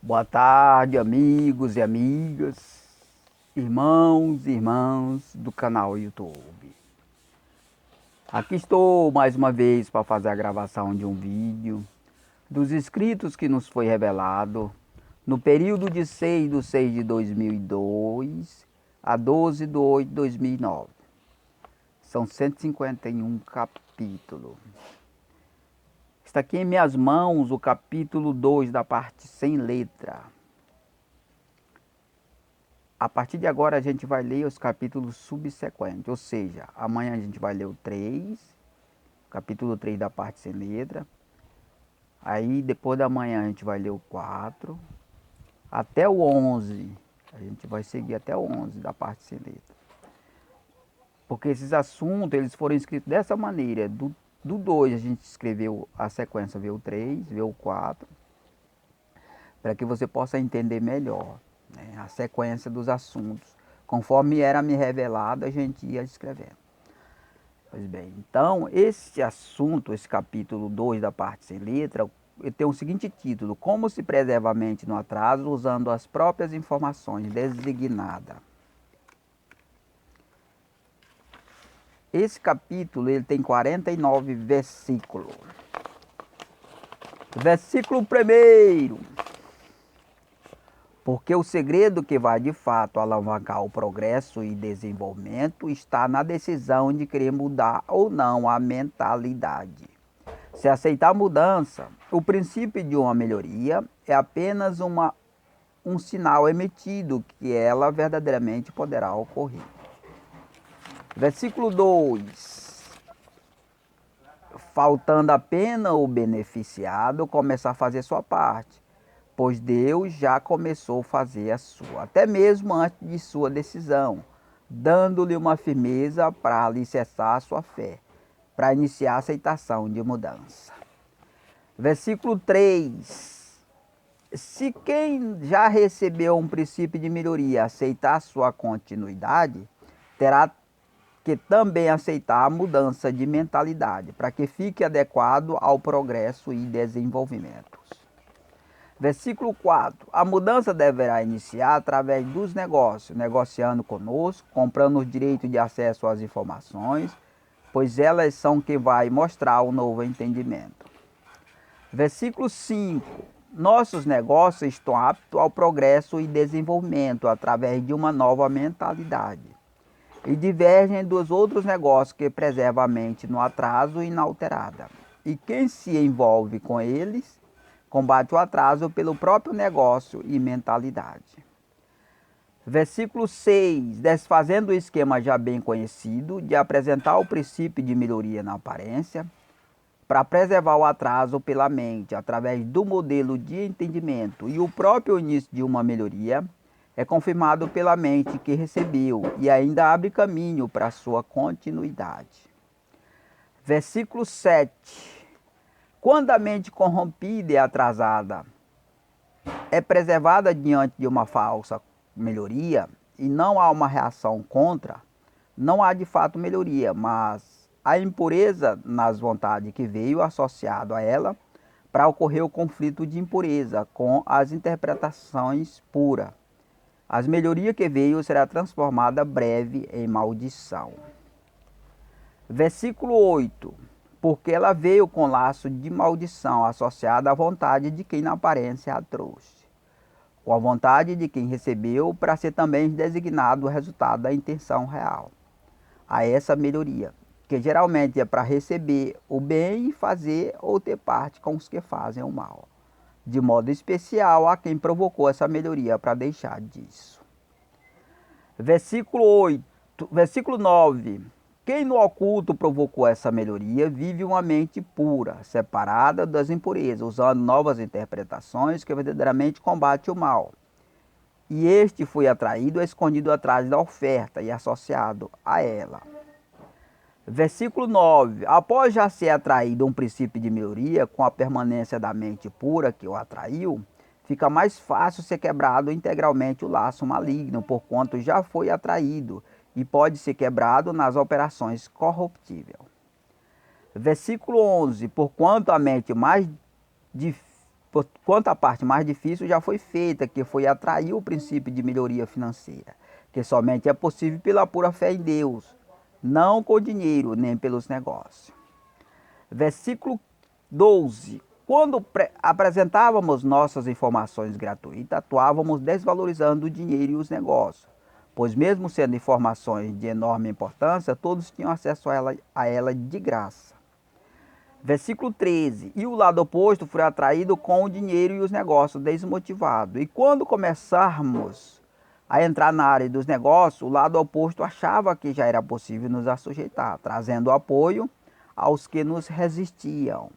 Boa tarde, amigos e amigas, irmãos e irmãs do canal YouTube. Aqui estou mais uma vez para fazer a gravação de um vídeo dos escritos que nos foi revelado no período de 6 de 2002 a 12/8/2009. São 151 capítulos. Está aqui em minhas mãos o capítulo 2 da parte sem letra. A partir de agora a gente vai ler os capítulos subsequentes, ou seja, amanhã a gente vai ler o 3, capítulo 3 da parte sem letra. Aí depois da manhã a gente vai ler o 4, até o 11. A gente vai seguir até o 11 da parte sem letra. Porque esses assuntos eles foram escritos dessa maneira. Do 2 a gente escreveu a sequência, vê o 3, vê o 4, para que você possa entender melhor, né, a sequência dos assuntos. Conforme era me revelado, a gente ia escrevendo. Pois bem, então esse assunto, esse capítulo 2 da parte sem letra, tem o seguinte título: Como se preserva a mente no atraso usando as próprias informações designadas. Esse capítulo ele tem 49 versículos. Versículo 1: Porque o segredo que vai de fato alavancar o progresso e desenvolvimento está na decisão de querer mudar ou não a mentalidade. Se aceitar a mudança, o princípio de uma melhoria é apenas um sinal emitido que ela verdadeiramente poderá ocorrer. Versículo 2: Faltando apenas o beneficiado começar a fazer sua parte, pois Deus já começou a fazer a sua, até mesmo antes de sua decisão, dando-lhe uma firmeza para alicerçar a sua fé, para iniciar a aceitação de mudança. Versículo 3: Se quem já recebeu um princípio de melhoria aceitar sua continuidade, terá que também aceitar a mudança de mentalidade, para que fique adequado ao progresso e desenvolvimento. Versículo 4: A mudança deverá iniciar através dos negócios, negociando conosco, comprando o direito de acesso às informações, pois elas são que vai mostrar o novo entendimento. Versículo 5: Nossos negócios estão aptos ao progresso e desenvolvimento através de uma nova mentalidade e divergem dos outros negócios que preservam a mente no atraso inalterada. E quem se envolve com eles combate o atraso pelo próprio negócio e mentalidade. Versículo 6: Desfazendo o esquema já bem conhecido de apresentar o princípio de melhoria na aparência, para preservar o atraso pela mente, através do modelo de entendimento e o próprio início de uma melhoria, é confirmado pela mente que recebeu e ainda abre caminho para sua continuidade. Versículo 7: Quando a mente corrompida e atrasada é preservada diante de uma falsa melhoria e não há uma reação contra, não há de fato melhoria, mas a impureza nas vontades que veio associado a ela para ocorrer o conflito de impureza com as interpretações puras. As melhorias que veio será transformada breve em maldição. Versículo 8: Porque ela veio com laço de maldição associada à vontade de quem na aparência a trouxe, com a vontade de quem recebeu, para ser também designado o resultado da intenção real a essa melhoria, que geralmente é para receber o bem e fazer ou ter parte com os que fazem o mal, de modo especial a quem provocou essa melhoria para deixar disso. Versículo 9: Quem no oculto provocou essa melhoria vive uma mente pura, separada das impurezas, usando novas interpretações que verdadeiramente combate o mal. E este foi atraído e escondido atrás da oferta e associado a ela. Versículo 9: Após já ser atraído um princípio de melhoria, com a permanência da mente pura que o atraiu, fica mais fácil ser quebrado integralmente o laço maligno, porquanto já foi atraído e pode ser quebrado nas operações corruptíveis. Versículo 11: Porquanto a mente mais Quanto à parte mais difícil já foi feita, que foi atrair o princípio de melhoria financeira, que somente é possível pela pura fé em Deus, não com dinheiro nem pelos negócios. Versículo 12. Quando apresentávamos nossas informações gratuitas, atuávamos desvalorizando o dinheiro e os negócios, pois mesmo sendo informações de enorme importância, todos tinham acesso a ela de graça. Versículo 13. E o lado oposto foi atraído com o dinheiro e os negócios, desmotivado. E quando começarmos a entrar na área dos negócios, o lado oposto achava que já era possível nos assujeitar, trazendo apoio aos que nos resistiam.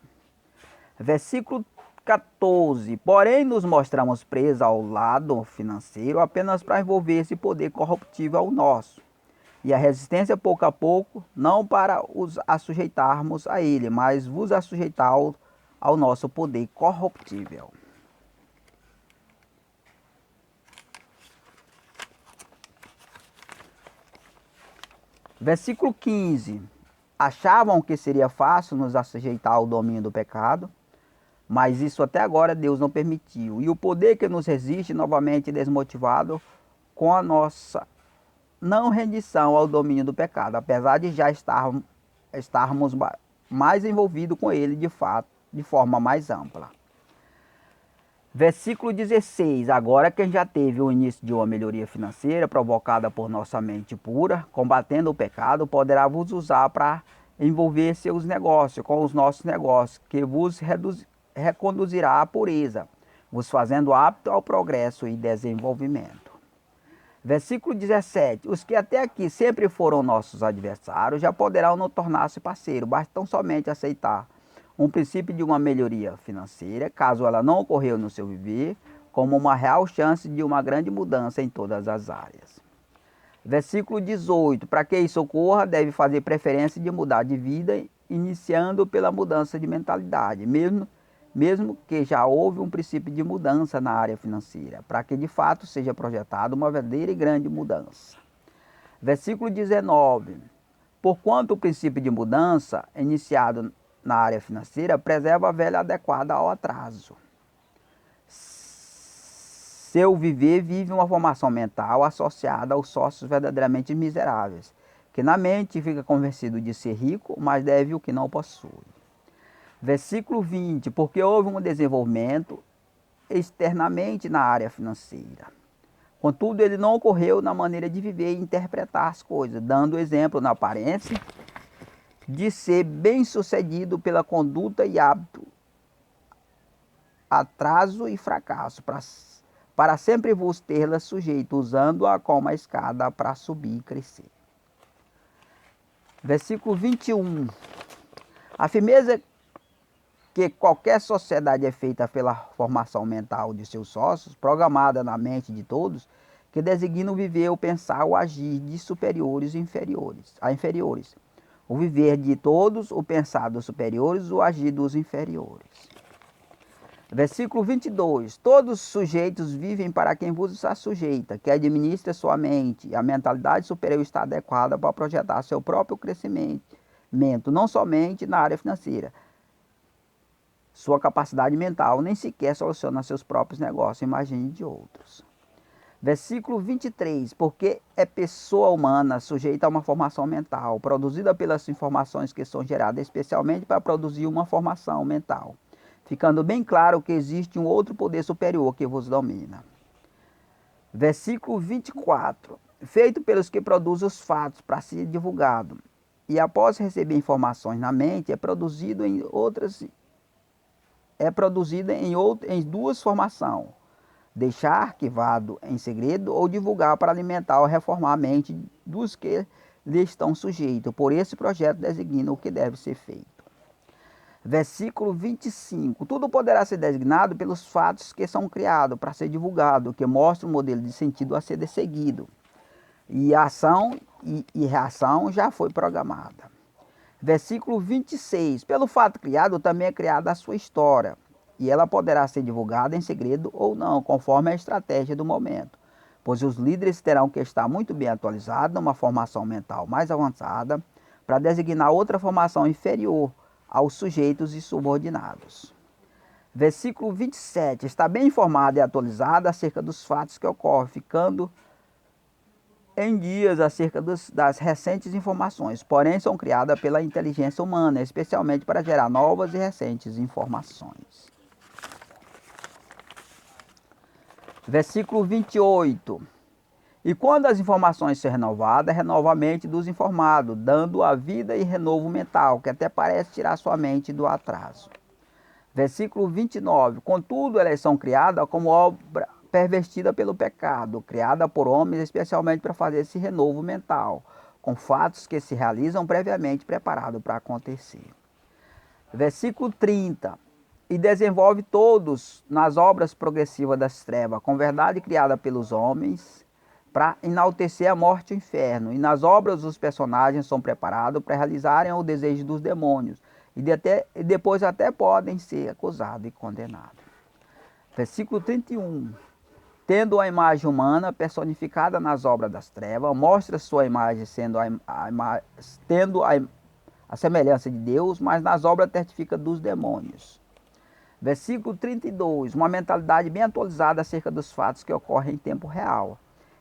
Versículo 14. Porém, nos mostramos presos ao lado financeiro apenas para envolver esse poder corruptível ao nosso. E a resistência, pouco a pouco, não para os assujeitarmos a ele, mas vos assujeitar ao nosso poder corruptível. Versículo 15. Achavam que seria fácil nos assujeitar ao domínio do pecado, mas isso até agora Deus não permitiu. E o poder que nos resiste novamente desmotivado com a nossa não rendição ao domínio do pecado, apesar de já estarmos mais envolvidos com ele de fato, de forma mais ampla. Versículo 16. Agora que já teve o início de uma melhoria financeira provocada por nossa mente pura, combatendo o pecado, poderá vos usar para envolver seus negócios com os nossos negócios, que vos reconduzirá à pureza, vos fazendo apto ao progresso e desenvolvimento. Versículo 17. Os que até aqui sempre foram nossos adversários já poderão não tornar-se parceiros, bastam somente aceitar um princípio de uma melhoria financeira, caso ela não ocorreu no seu viver, como uma real chance de uma grande mudança em todas as áreas. Versículo 18. Para que isso ocorra, deve fazer preferência de mudar de vida, iniciando pela mudança de mentalidade, mesmo que já houve um princípio de mudança na área financeira, para que de fato seja projetada uma verdadeira e grande mudança. Versículo 19. Porquanto o princípio de mudança, iniciado na área financeira, preserva a velha adequada ao atraso. Seu viver vive uma formação mental associada aos sócios verdadeiramente miseráveis, que na mente fica convencido de ser rico, mas deve o que não possui. Versículo 20. Porque houve um desenvolvimento externamente na área financeira. Contudo, ele não ocorreu na maneira de viver e interpretar as coisas, dando exemplo na aparência de ser bem-sucedido pela conduta e hábito, atraso e fracasso, para sempre vos tê-la sujeito, usando-a como a escada para subir e crescer. Versículo 21. A firmeza que qualquer sociedade é feita pela formação mental de seus sócios, programada na mente de todos, que designa o viver, o pensar, o agir de superiores a inferiores. O viver de todos, o pensar dos superiores, o agir dos inferiores. Versículo 22. Todos os sujeitos vivem para quem vos sujeita, que administra sua mente. A mentalidade superior está adequada para projetar seu próprio crescimento, não somente na área financeira. Sua capacidade mental nem sequer soluciona seus próprios negócios, imagine de outros. Versículo 23. Porque é pessoa humana sujeita a uma formação mental, produzida pelas informações que são geradas especialmente para produzir uma formação mental, ficando bem claro que existe um outro poder superior que vos domina. Versículo 24. Feito pelos que produzem os fatos para ser divulgado, e após receber informações na mente, é produzido em duas formações: deixar arquivado em segredo ou divulgar para alimentar ou reformar a mente dos que lhe estão sujeitos. Por esse projeto designa o que deve ser feito. Versículo 25. Tudo poderá ser designado pelos fatos que são criados para ser divulgado, que mostram um modelo de sentido a ser seguido. E a ação e reação já foi programada. Versículo 26. Pelo fato criado, também é criada a sua história, e ela poderá ser divulgada em segredo ou não, conforme a estratégia do momento, pois os líderes terão que estar muito bem atualizados numa formação mental mais avançada para designar outra formação inferior aos sujeitos e subordinados. Versículo 27. Está bem informado e atualizado acerca dos fatos que ocorrem, ficando em dias acerca das recentes informações, porém são criadas pela inteligência humana, especialmente para gerar novas e recentes informações. Versículo 28. E quando as informações são renovadas, renova a mente dos informados, dando a vida e renovo mental, que até parece tirar sua mente do atraso. Versículo 29. Contudo, elas são criadas como obra pervertida pelo pecado, criada por homens especialmente para fazer esse renovo mental, com fatos que se realizam previamente preparados para acontecer. Versículo 30. E desenvolve todos nas obras progressivas das trevas, com verdade criada pelos homens, para enaltecer a morte e o inferno. E nas obras os personagens são preparados para realizarem o desejo dos demônios, e depois até podem ser acusados e condenados. Versículo 31. Tendo a imagem humana personificada nas obras das trevas, mostra sua imagem tendo a semelhança de Deus, mas nas obras testifica dos demônios. Versículo 32. Uma mentalidade bem atualizada acerca dos fatos que ocorrem em tempo real.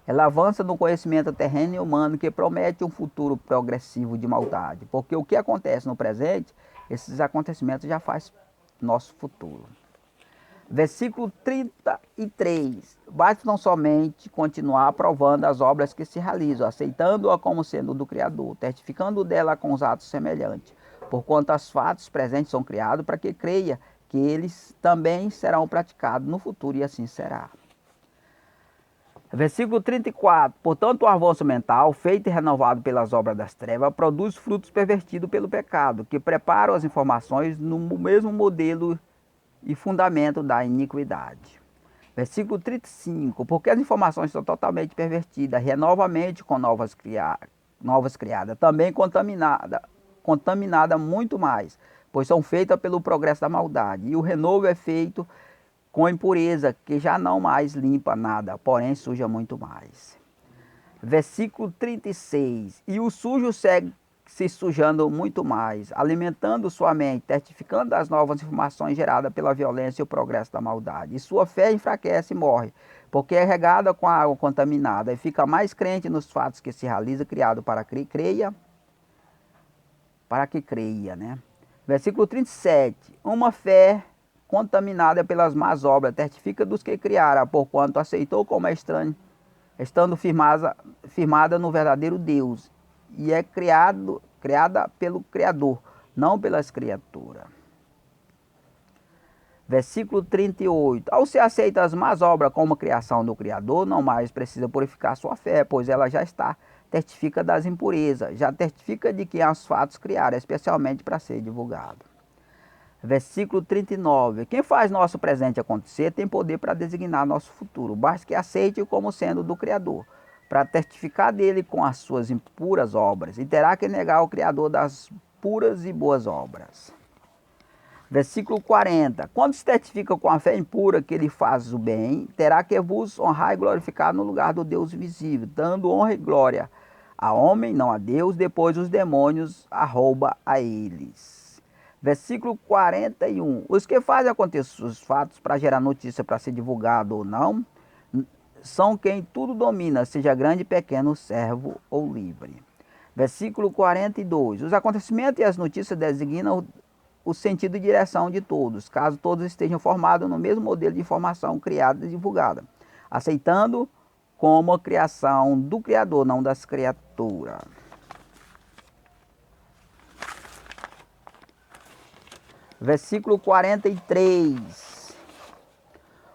Ela avança no conhecimento terreno e humano que promete um futuro progressivo de maldade, porque o que acontece no presente, esses acontecimentos já faz nosso futuro. Versículo 33. Basta não somente continuar aprovando as obras que se realizam, aceitando-a como sendo do Criador, testificando dela com os atos semelhantes, porquanto os fatos presentes são criados para que creia que eles também serão praticados no futuro, e assim será. Versículo 34. Portanto, o avanço mental, feito e renovado pelas obras das trevas, produz frutos pervertidos pelo pecado, que preparam as informações no mesmo modelo e fundamento da iniquidade. Versículo 35. Porque as informações são totalmente pervertidas, renova a mente com novas criadas, também contaminada muito mais, pois são feitas pelo progresso da maldade. E o renovo é feito com impureza, que já não mais limpa nada, porém suja muito mais. Versículo 36. E o sujo segue se sujando muito mais, alimentando sua mente, testificando das novas informações geradas pela violência e o progresso da maldade. E sua fé enfraquece e morre, porque é regada com a água contaminada, e fica mais crente nos fatos que se realiza, criado para que creia, né? Versículo 37. Uma fé contaminada pelas más obras, testifica dos que criaram, porquanto aceitou como estranho, estando firmada no verdadeiro Deus, e é criada pelo Criador, não pelas criaturas. Versículo 38. Ao se aceita as más obras como criação do Criador, não mais precisa purificar sua fé, pois ela já está, testifica das impurezas, já testifica de que os fatos criaram, especialmente para ser divulgado. Versículo 39. Quem faz nosso presente acontecer tem poder para designar nosso futuro. Basta que aceite-o como sendo do Criador, para testificar dele com as suas impuras obras, e terá que negar o Criador das puras e boas obras. Versículo 40. Quando se testifica com a fé impura que ele faz o bem, terá que vos honrar e glorificar no lugar do Deus visível, dando honra e glória a homem, não a Deus, depois os demônios arroba a eles. Versículo 41. Os que fazem acontecer os fatos para gerar notícia para ser divulgado ou não, são quem tudo domina, seja grande, pequeno, servo ou livre. Versículo 42. Os acontecimentos e as notícias designam o sentido e direção de todos, caso todos estejam formados no mesmo modelo de informação criada e divulgada, aceitando como a criação do Criador, não das criaturas. Versículo 43.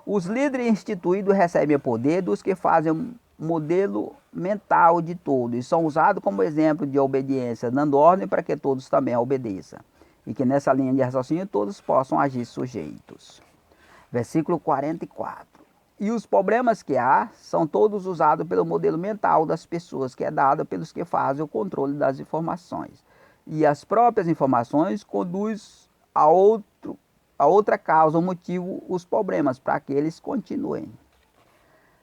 Os líderes instituídos recebem o poder dos que fazem um modelo mental de todos e são usados como exemplo de obediência, dando ordem para que todos também obedeçam, e que nessa linha de raciocínio todos possam agir sujeitos. Versículo 44. E os problemas que há são todos usados pelo modelo mental das pessoas, que é dado pelos que fazem o controle das informações. E as próprias informações conduzem a outra causa, o motivo, os problemas, para que eles continuem.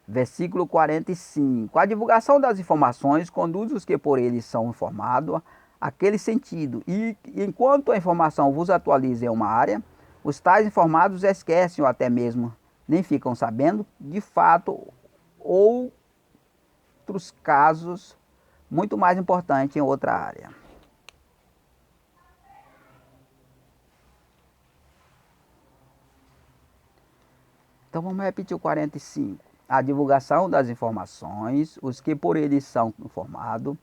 Versículo 45. A divulgação das informações conduz os que por eles são informados àquele sentido. E enquanto a informação vos atualiza em uma área, Os tais informados esquecem ou até mesmo nem ficam sabendo, de fato, outros casos muito mais importantes em outra área. Então vamos repetir o 45. A divulgação das informações, os que por eles são informados,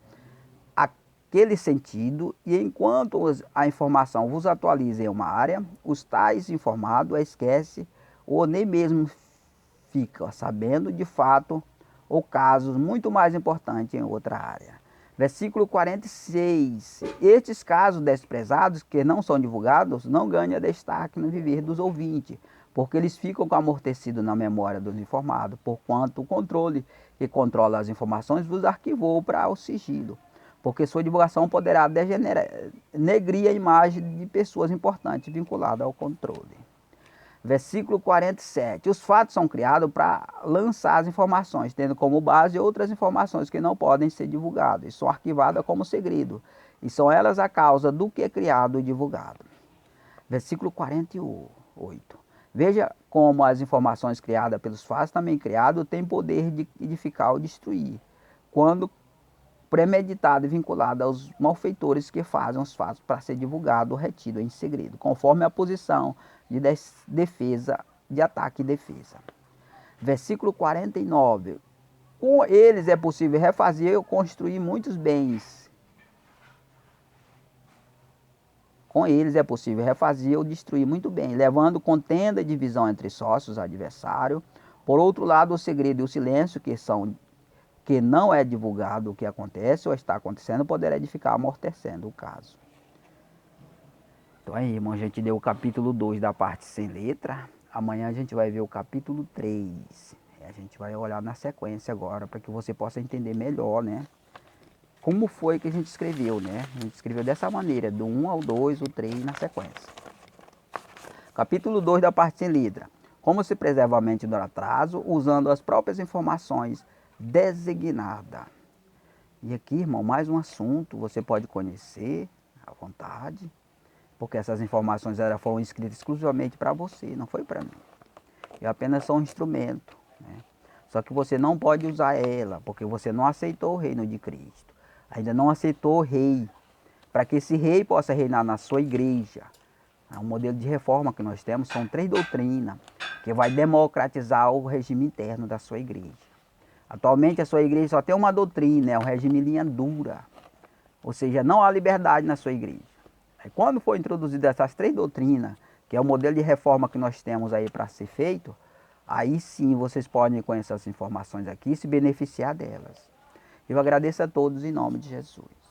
aquele sentido, e enquanto a informação vos atualiza em uma área, os tais informados esquece ou nem mesmo fica sabendo de fato ou casos muito mais importantes em outra área. Versículo 46. Estes casos desprezados que não são divulgados não ganham destaque no viver dos ouvintes, porque eles ficam amortecidos na memória dos informados, porquanto o controle que controla as informações vos arquivou para o sigilo, porque sua divulgação poderá denegrir a imagem de pessoas importantes vinculadas ao controle. Versículo 47. Os fatos são criados para lançar as informações, tendo como base outras informações que não podem ser divulgadas, e são arquivadas como segredo, e são elas a causa do que é criado e divulgado. Versículo 48. Veja como as informações criadas pelos fatos, também criados, têm poder de edificar ou destruir, quando premeditado e vinculado aos malfeitores que fazem os fatos para ser divulgado ou retido em segredo, conforme a posição de defesa, de ataque e defesa. Versículo 49. Com eles é possível refazer ou construir muitos bens. Com eles é possível refazer ou destruir muito bem, levando contenda e divisão entre sócios, adversários. Por outro lado, o segredo e o silêncio, que não é divulgado o que acontece ou está acontecendo, poderá edificar amortecendo o caso. Então aí, irmão, a gente deu o capítulo 2 da parte sem letra. Amanhã a gente vai ver o capítulo 3. A gente vai olhar na sequência agora, para que você possa entender melhor, né? Como foi que a gente escreveu, né? A gente escreveu dessa maneira, do 1 ao 2, o 3 na sequência. Capítulo 2 da parte sem letra. Como se preserva a mente do atraso, usando as próprias informações designadas. E aqui, irmão, mais um assunto, você pode conhecer à vontade, porque essas informações foram escritas exclusivamente para você, não foi para mim. Eu apenas sou um instrumento, né? Só que você não pode usar ela, porque você não aceitou o reino de Cristo. Ainda não aceitou o rei, para que esse rei possa reinar na sua igreja. É um modelo de reforma que nós temos, são 3 doutrinas, que vai democratizar o regime interno da sua igreja. Atualmente a sua igreja só tem uma doutrina, é o regime linha dura. Ou seja, não há liberdade na sua igreja. Aí, quando for introduzidas essas 3 doutrinas, que é o modelo de reforma que nós temos aí para ser feito, aí sim vocês podem conhecer essas informações aqui e se beneficiar delas. Eu agradeço a todos em nome de Jesus.